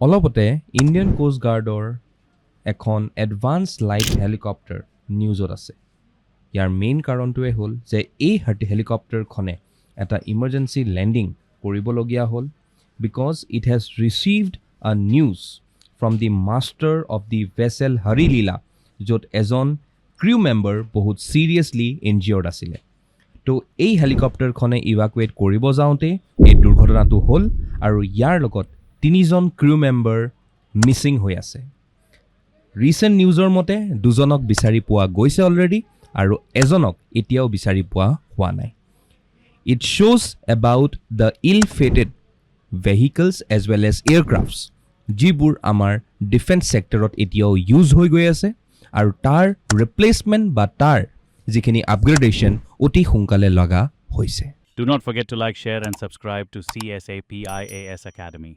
অলপতে Indian coast গাৰ্ডৰ এখন advance light helicopter নিউজত আছে ইয়াৰ মেইন কাৰণটোৱে হ'ল যে এই হেলিকপ্টাৰখনে এটা ইমাৰ্জেঞ্চি লেণ্ডিং কৰিবলগীয়া হ'ল because it has received a news from the master of the vessel Harilila য'ত এজন ক্ৰিউ মেম্বাৰ বহুত ছিৰিয়াছলি ইনজিয়ৰ্ড আছিলে তো এই হেলিকপ্টাৰখনে ইভাকুৱেট কৰিব যাওঁতে এই দুৰ্ঘটনাটো হ'ল আৰু ইয়াৰ লগত 3জন ক্ৰিউ মেম্বাৰ মিছিং হৈ আছে ৰিচেণ্ট নিউজৰ মতে দুজনক বিচাৰি পোৱা গৈছে অলৰেডি আৰু এজনক এতিয়াও বিচাৰি পোৱা হোৱা নাই it shows about the ill-fated vehicles as well as aircrafts যিবোৰ আমাৰ ডিফেন্স সেক্টৰত এতিয়াও ইউজ হৈ গৈ আছে আৰু তাৰ ৰিপ্লেচমেণ্ট বা তাৰ যিখিনি আপগ্ৰেডেশ্যন অতি সোনকালে লগা হৈছে Do not forget to like, share, and subscribe to CSAP IAS Academy.